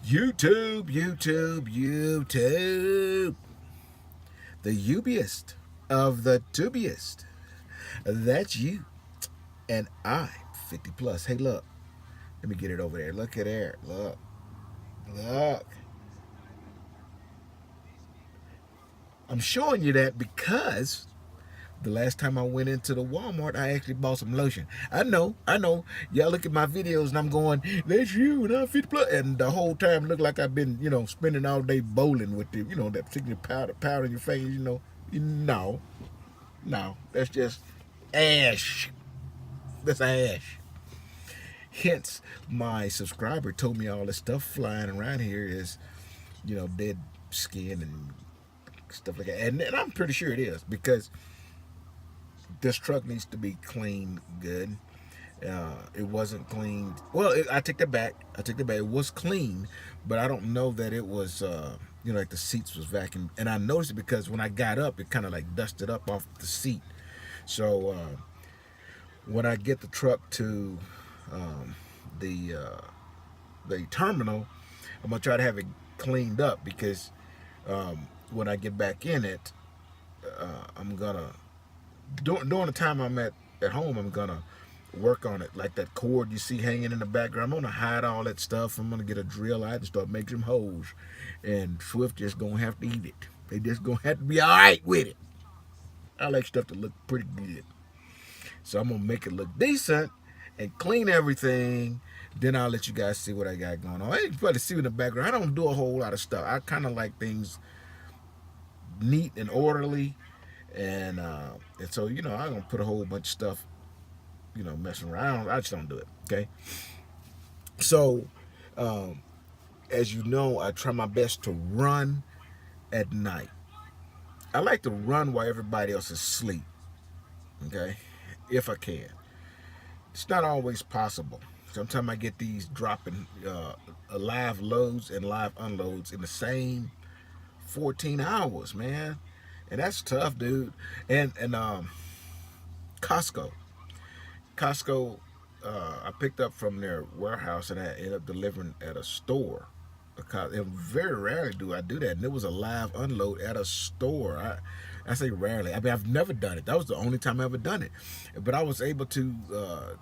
YouTube, YouTube, YouTube. The ubiest of the tubiest. That's you. And I, 50 plus. Hey, look. Let me get it over there. Look at there. Look. Look. I'm showing you that because the last time I went into the Walmart, I actually bought some lotion. I know. Y'all look at my videos and I'm going, that's you, and I'm 50 plus. And the whole time look like I've been, spending all day bowling with the, that particular powder in your face, No, no, that's just ash. That's ash. Hence, my subscriber told me all this stuff flying around here is, dead skin and stuff like that. And I'm pretty sure it is because this truck needs to be cleaned good. It wasn't cleaned. Well, I take that back. It was clean, but I don't know that it was. Like the seats was vacuumed, and I noticed it because when I got up, it kind of like dusted up off the seat. So when I get the truck to um, the uh, the terminal, I'm gonna try to have it cleaned up because when I get back in it, I'm gonna during the time I'm at home, I'm gonna work on it. Like that cord you see hanging in the background, I'm gonna hide all that stuff. I'm gonna get a drill out and start making some holes. And Swift just gonna have to eat it. They just gonna have to be all right with it. I like stuff to look pretty good, so I'm gonna make it look decent and clean everything. Then I'll let you guys see what I got going on. You probably see in the background. I don't do a whole lot of stuff. I kind of like things neat and orderly, and so I'm gonna put a whole bunch of stuff messing around. I just don't do it. Okay. So, um, as you know, I try my best to run at night. I like to run while everybody else is asleep. Okay. If I can. It's not always possible. Sometimes I get these dropping live loads and live unloads in the same 14 hours, man. And that's tough, dude. And Costco. Costco, I picked up from their warehouse and I ended up delivering at a store. And very rarely do I do that. And it was a live unload at a store. I say rarely. I mean, I've never done it. That was the only time I ever done it. But I was able to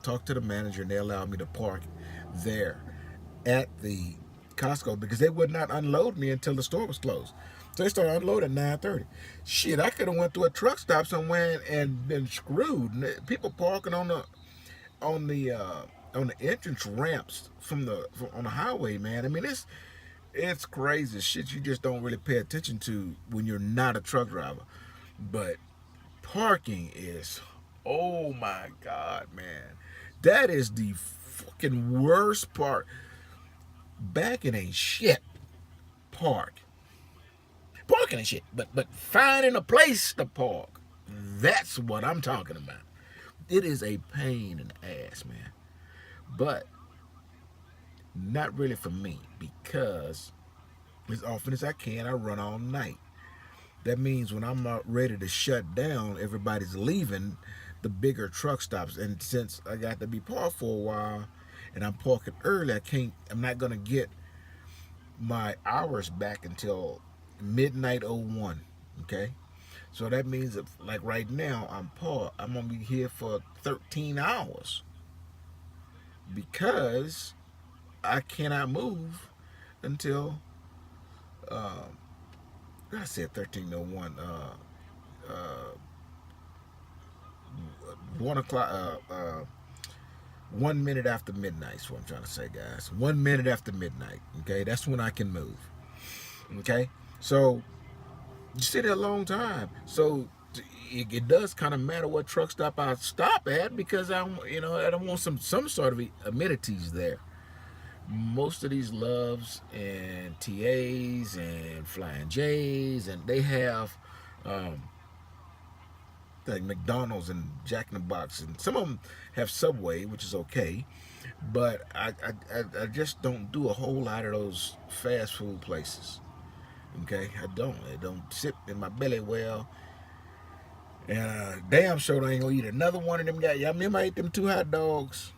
talk to the manager and they allowed me to park there at the Costco because they would not unload me until the store was closed. So they started unloading at 9:30. Shit, I could have went to a truck stop somewhere and been screwed. People parking on the uh, on the entrance ramps on the highway, man. I mean, it's crazy shit you just don't really pay attention to when you're not a truck driver. But parking is, oh my god, man, that is the fucking worst part. Backing ain't shit. Parking ain't shit. But finding a place to park, that's what I'm talking about. It is a pain in the ass, man. But not really for me because as often as I can, I run all night. That means when I'm ready to shut down, everybody's leaving the bigger truck stops. And since I got to be parked for a while and I'm parking early, I'm not going to get my hours back until midnight 01. Okay. So that means that, like right now, I'm going to be here for 13 hours because I cannot move until I said 13:01. 1 o'clock. 1 minute after midnight. Is what I'm trying to say, guys. 1 minute after midnight. Okay, that's when I can move. Okay, so you sit there a long time. So it does kind of matter what truck stop I stop at because I don't want some sort of amenities there. Most of these Loves and TAs and Flying J's and they have um, like McDonald's and Jack in the Box, and some of them have Subway, which is okay. But I just don't do a whole lot of those fast food places. Okay, I don't. It don't sit in my belly well. And damn sure I ain't gonna eat another one of them guys. Yeah, I remember I ate them 2 hot dogs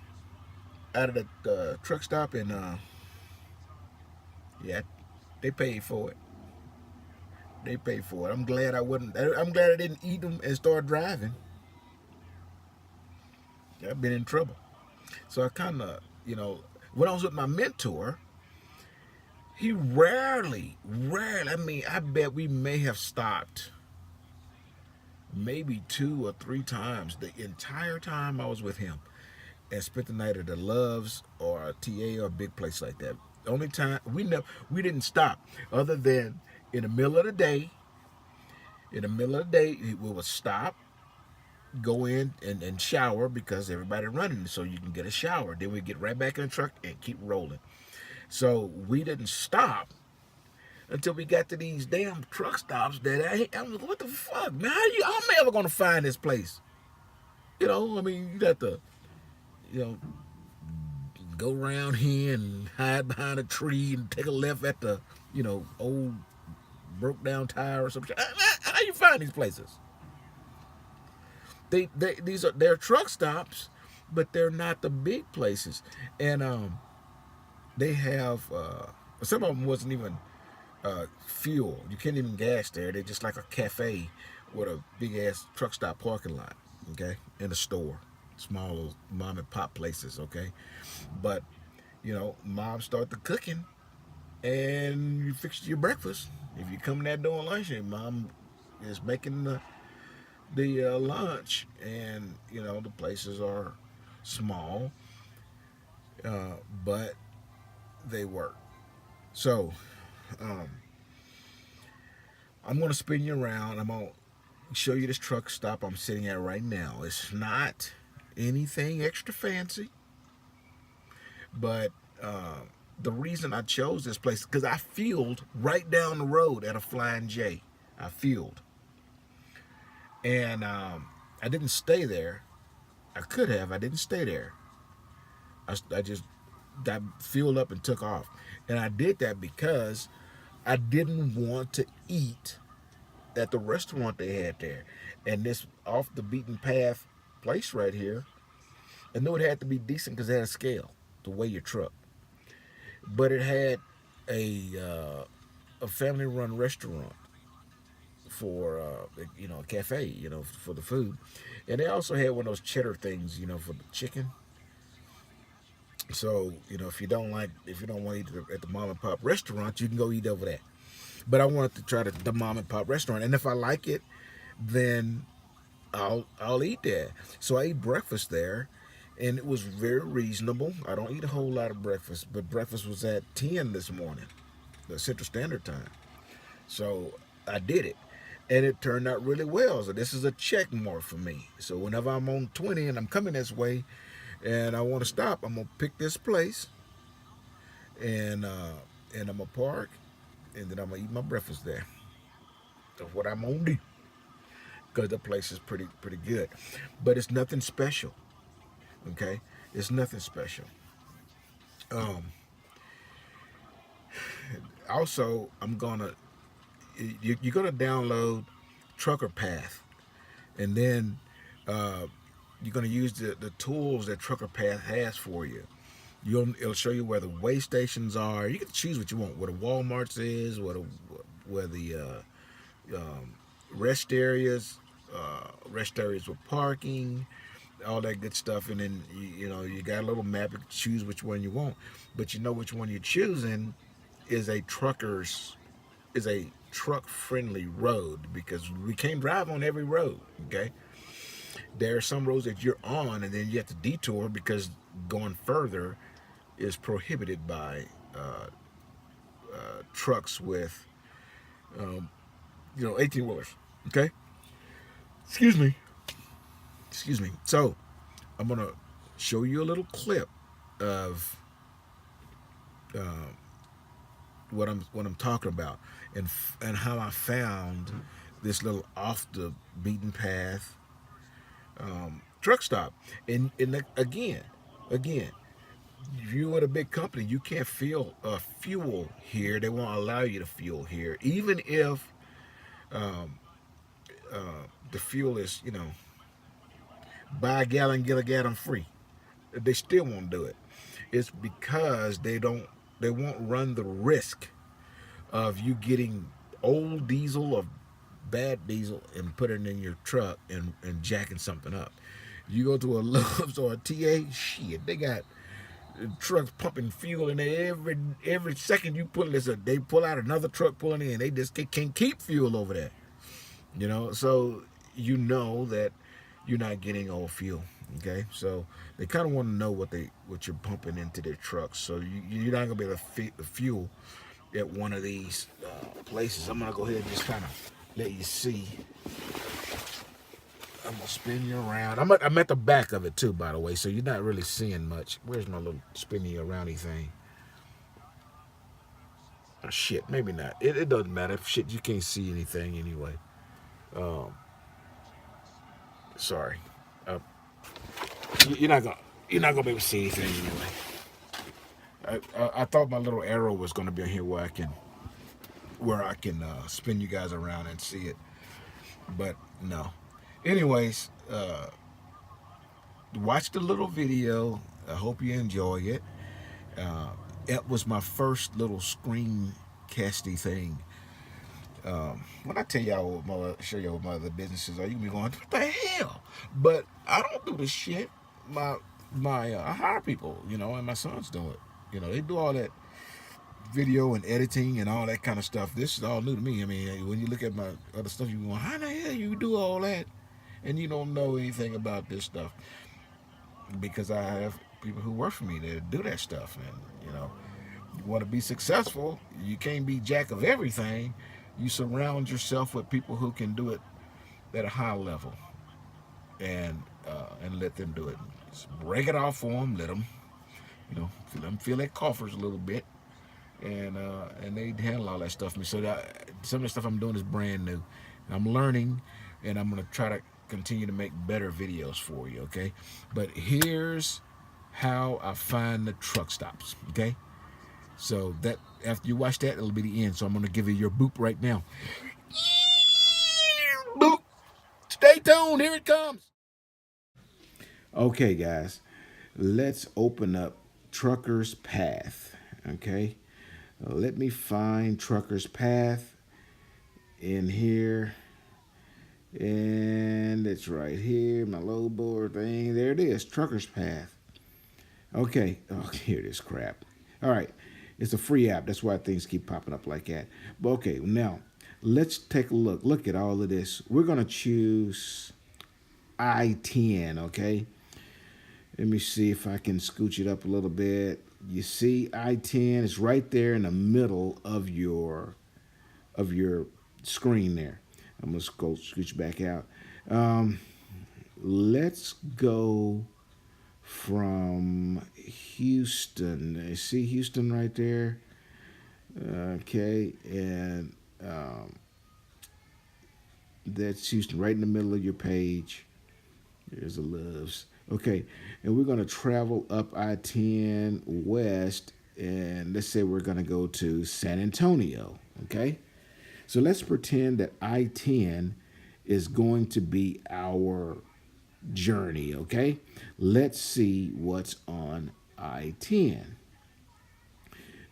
out of the truck stop Yeah, they paid for it. They paid for it. I'm glad I wouldn't. I'm glad I didn't eat them and start driving. I've been in trouble. So I kind of, when I was with my mentor, he rarely. I mean, I bet we may have stopped maybe 2 or 3 times the entire time I was with him, and spent the night at the Loves or a TA or a big place like that. The only time we didn't stop, other than in the middle of the day. In the middle of the day, we would stop, go in and shower because everybody running, so you can get a shower. Then we get right back in the truck and keep rolling. So we didn't stop until we got to these damn truck stops that I'm like, what the fuck, man? How am I ever gonna find this place? I mean, you got to, you know, go around here and hide behind a tree and take a left at the, old broke down tire or something. How you find these places? They're truck stops, but they're not the big places. And they have some of them wasn't even fuel. You can't even gas there. They're just like a cafe with a big ass truck stop parking lot. Okay, in a store, small mom and pop places. Okay, but mom start the cooking, and you fix your breakfast. If you come in that door lunch, and mom is making the lunch, and the places are small, but they work. So um, I'm gonna spin you around. I'm gonna show you this truck stop I'm sitting at right now. It's not anything extra fancy, but the reason I chose this place because I fueled right down the road at a Flying J. I fueled, and I didn't stay there. I could have. I didn't stay there. I just got fueled up and took off, and I did that because I didn't want to eat at the restaurant they had there, and this off the beaten path place right here. I knew it had to be decent because it had a scale to weigh your truck, but it had a family run restaurant for a cafe, for the food, and they also had one of those cheddar things, for the chicken. So if you don't want to eat at the mom and pop restaurant, you can go eat over there. But I wanted to try the mom and pop restaurant, and if I like it, then I'll eat there. So I ate breakfast there, and it was very reasonable. I don't eat a whole lot of breakfast, but breakfast was at 10 this morning, the Central Standard Time. So I did it, and it turned out really well. So this is a check mark for me. So whenever I'm on 20 and I'm coming this way, and I want to stop, I'm gonna pick this place, and I'm gonna park, and then I'm gonna eat my breakfast there. That's what I'm gonna do, because the place is pretty good, but it's nothing special. Okay, it's nothing special. Um, Also, you're gonna download Trucker Path, and then uh, you're gonna use the tools that Trucker Path has for you. It'll show you where the way stations are. You can choose what you want, where the Walmart's is, where the rest areas, rest areas with parking, all that good stuff. And then you got a little map. You can choose which one you want, but you know which one you're choosing is a truck friendly road, because we can't drive on every road. Okay, there are some roads that you're on, and then you have to detour because going further is prohibited by trucks with 18 wheelers. Okay, excuse me. So I'm gonna show you a little clip of uh, what I'm talking about, and how I found this little off the beaten path truck stop. And again, if you're at a big company, you can't fuel here. They won't allow you to fuel here, even if um, the fuel is buy a gallon, get a gallon free. They still won't do it. It's because they won't run the risk of you getting old diesel or bad diesel and putting it in your truck and jacking something up. You go to a Love's or a TA, shit, they got trucks pumping fuel in there every second you pull this. They pull out another truck pulling in. They just can't keep fuel over there. You know, so you know that you're not getting old fuel. Okay, so they kind of want to know what you're pumping into their trucks. So you're not gonna be able to fuel at one of these places. I'm gonna go ahead and just kind of let you see. I'm gonna spin you around. I'm at the back of it too, by the way, so you're not really seeing much. Where's my little spinning you aroundy thing? Oh, shit, maybe not. It doesn't matter. Shit, you can't see anything anyway. Um, sorry. Uh, you're not gonna be able to see anything anyway. I thought my little arrow was gonna be on here where I can spin you guys around and see it, but no. Anyways, watch the little video. I hope you enjoy it. Uh, it was my first little screen casty thing. When I tell y'all, show y'all what my other businesses are, you be going, what the hell? But I don't do this shit. I hire people, you know, and my sons do it. You know, they do all that video and editing and all that kind of stuff. This is all new to me. I mean, when you look at my other stuff, you go, how the hell you do all that? And you don't know anything about this stuff, because I have people who work for me that do that stuff. And you know, you want to be successful, you can't be jack of everything. You surround yourself with people who can do it at a high level, and let them do it. Just break it off for them. Let them, you know, let them feel their coffers a little bit, and they handle all that stuff for me. So that some of the stuff I'm doing is brand new. I'm learning, and I'm gonna try to continue to make better videos for you. Okay, but here's how I find the truck stops. Okay, so that after you watch that, it'll be the end. So I'm gonna give you your boop right now. Boop. Stay tuned. Here it comes. Okay, guys, let's open up Trucker's Path. Okay, let me find Trucker's Path in here, and it's right here. My low board thing. There it is. Trucker's Path. Okay. Oh, here it is. Crap. All right. It's a free app. That's why things keep popping up like that. But okay, now let's take a look. Look at all of this. We're gonna choose I-10. Okay. Let me see if I can scooch it up a little bit. You see, I-10 is right there in the middle of your screen there. I'm gonna go scooch back out. Let's go from Houston. You see Houston right there? Okay, and that's Houston right in the middle of your page. There's the Loves. Okay, and we're going to travel up I-10 west, and let's say we're going to go to San Antonio. Okay, so let's pretend that I-10 is going to be our journey. Okay, let's see what's on I-10.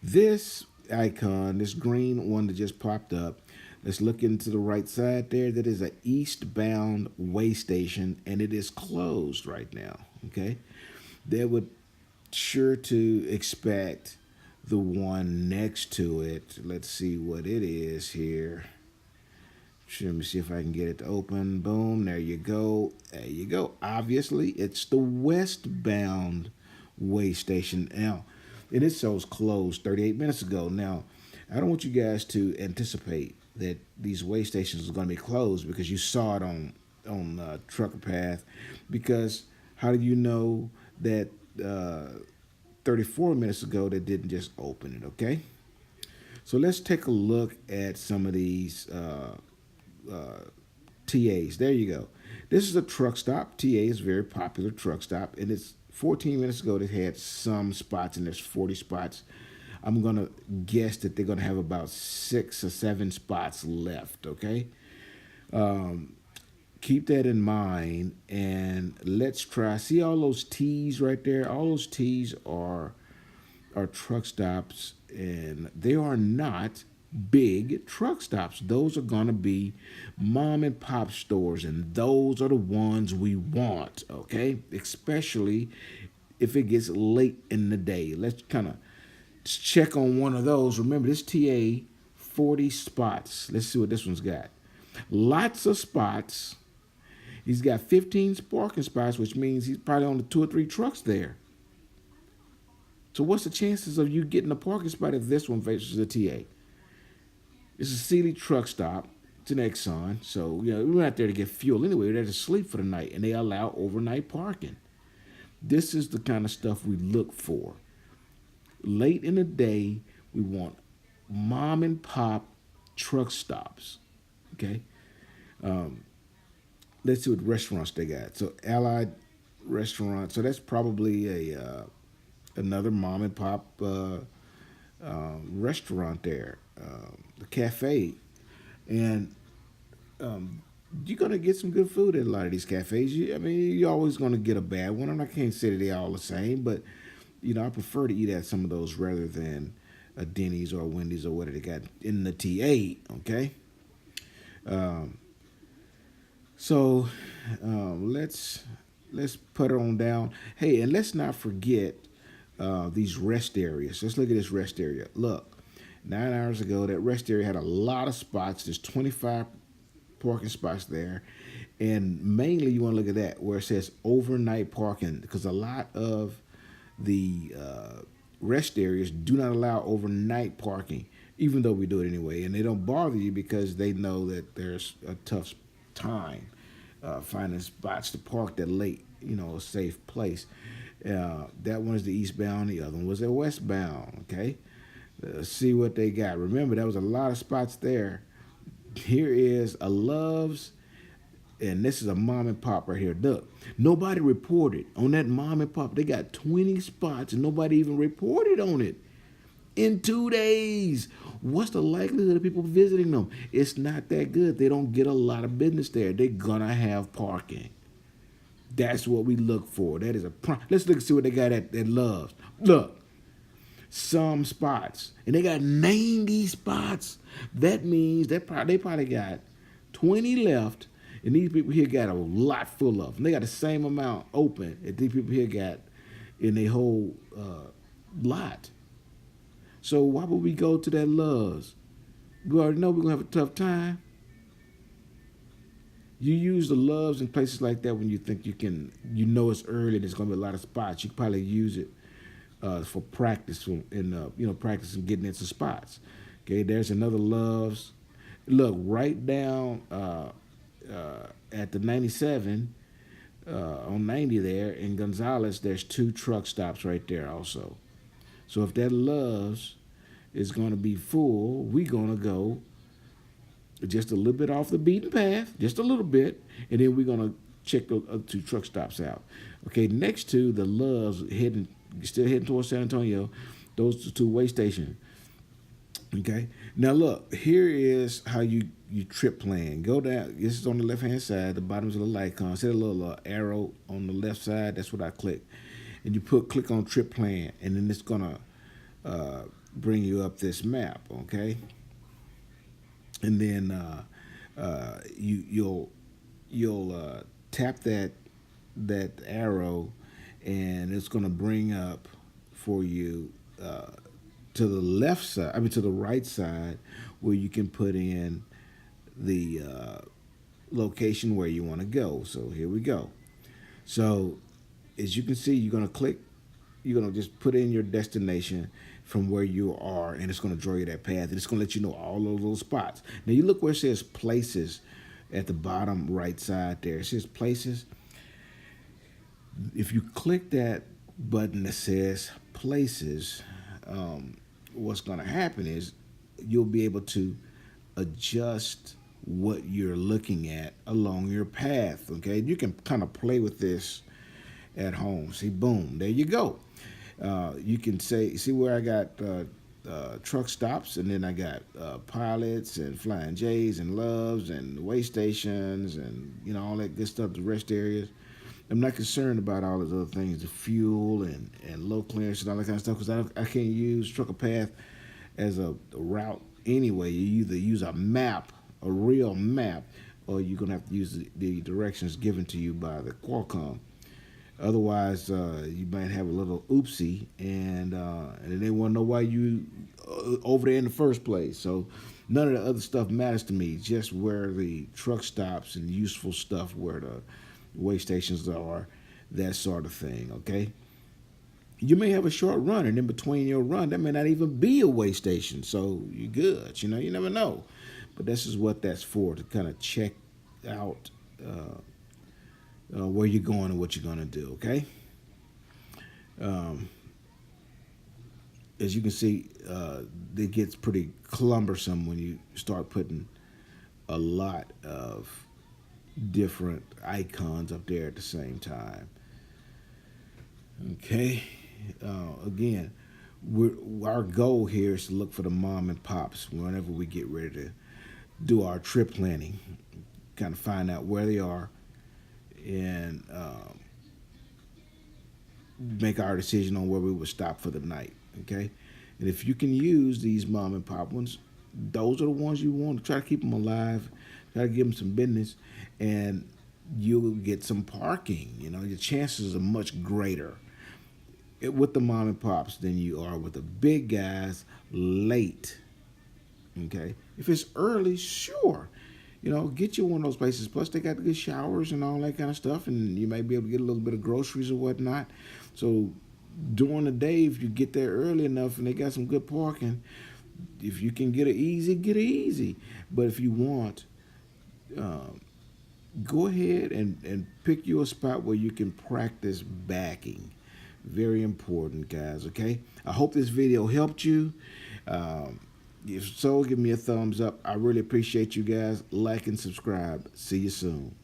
This icon, this green one that just popped up, let's look into the right side there. That is an eastbound way station, and it is closed right now. Okay, they would sure to expect the one next to it. Let's see what it is here. Let me see if I can get it to open. Boom, there you go. There you go. Obviously, it's the westbound way station. Now, and it shows closed 38 minutes ago. Now, I don't want you guys to anticipate that these way stations are going to be closed because you saw it on Trucker Path. Because how do you know that 34 minutes ago they didn't just open it? Okay, so let's take a look at some of these TAs. There you go. This is a truck stop. TA is a very popular truck stop, and it's 14 minutes ago they had some spots, and there's 40 spots. I'm going to guess that they're going to have about 6 or 7 spots left, okay? Keep that in mind, and let's try. See all those T's right there? All those T's are truck stops, and they are not big truck stops. Those are going to be mom and pop stores, and those are the ones we want, okay? Especially if it gets late in the day. Let's kind of check on one of those. Remember, this TA, 40 spots. Let's see what this one's got. Lots of spots. He's got 15 parking spots, which means he's probably on the 2 or 3 trucks there. So what's the chances of you getting a parking spot if this one faces a TA? It's a Sealy truck stop. It's an Exxon. So, we're not there to get fuel anyway. We're there to sleep for the night, and they allow overnight parking. This is the kind of stuff we look for. Late in the day, we want mom and pop truck stops. Okay? Let's see what restaurants they got. So, Allied Restaurant. So, that's probably another mom and pop restaurant there. The cafe. And you're going to get some good food at a lot of these cafes. You're always going to get a bad one. I can't say that they're all the same, but, I prefer to eat at some of those rather than a Denny's or a Wendy's or whatever they got in the TA, okay? So let's put it on down. Hey, and let's not forget these rest areas. Let's look at this rest area. Look, 9 hours ago, that rest area had a lot of spots. There's 25 parking spots there. And mainly you want to look at that where it says overnight parking, because a lot of the rest areas do not allow overnight parking, even though we do it anyway. And they don't bother you because they know that there's a tough time finding spots to park that late, a safe place. That one is the eastbound. The other one was the westbound, okay? See what they got. Remember, there was a lot of spots there. Here is a Love's, and this is a mom and pop right here. Look, nobody reported on that mom and pop. They got 20 spots, and nobody even reported on it in 2 days. What's the likelihood of people visiting them? It's not that good. They don't get a lot of business there. They're going to have parking. That's what we look for. That is let's look and see what they got at Love's. Look. Some spots, and they got 90 spots. That means they probably got 20 left, and these people here got a lot full of them. They got the same amount open that these people here got in their whole lot. So why would we go to that Love's? We already know we're gonna have a tough time. You use the Love's in places like that when you think you can, it's early and there's gonna be a lot of spots. You can probably use it for practice and practicing getting into spots. Okay, there's another Love's. Look, right down at the 97 on 90 there in Gonzales, there's 2 truck stops right there also. So if that Love's is going to be full, we're going to go just a little bit off the beaten path, just a little bit, and then we're going to check those other 2 truck stops out. Okay, next to the Love's still heading towards San Antonio, those are 2 way stations. Okay, now look, here is how you trip plan. Go down, this is on the left hand side, the bottom's a little icon. See a little arrow on the left side, that's what I click. And you click on trip plan, and then it's gonna bring you up this map, okay? And then you'll tap that arrow, and it's going to bring up for you to the left side, to the right side, where you can put in the location where you want to go. So here we go. So as you can see, you're going to just put in your destination from where you are, and it's going to draw you that path, and it's going to let you know all of those spots. Now you look where it says places at the bottom right side there. It says places. If you click that button that says places, what's going to happen is you'll be able to adjust what you're looking at along your path. Okay, you can kind of play with this at home. See, boom, there you go. You can see where I got truck stops, and then I got pilots and flying J's and Loves and way stations and all that good stuff, the rest areas. I'm not concerned about all those other things, the fuel and low clearance and all that kind of stuff, because I can't use Trucker Path as a route anyway. You either use a map, a real map, or you're gonna have to use the directions given to you by the Qualcomm. Otherwise, you might have a little oopsie, and they want to know why you over there in the first place. So none of the other stuff matters to me. Just where the truck stops and useful stuff, where the way stations are, that sort of thing. Okay. You may have a short run, and in between your run, there may not even be a way station. So you're good. You know, you never know. But this is what that's for, to kind of check out where you're going and what you're going to do, okay? As you can see, it gets pretty cumbersome when you start putting a lot of different icons up there at the same time. Okay, again, our goal here is to look for the mom and pops whenever we get ready to do our trip planning, kind of find out where they are, and make our decision on where we would stop for the night. Okay, and if you can use these mom and pop ones, those are the ones you want to try to keep them alive, try to give them some business, and you'll get some parking. You know, your chances are much greater with the mom and pops than you are with the big guys late. Okay, if it's early, sure, you know, get you one of those places. Plus, they got good showers and all that kind of stuff, and you might be able to get a little bit of groceries or whatnot. So during the day, if you get there early enough and they got some good parking, if you can get it easy, get it easy. But if you want, go ahead and pick you a spot where you can practice backing. Very important, guys, okay? I hope this video helped you. If so, give me a thumbs up. I really appreciate you guys. Like and subscribe. See you soon.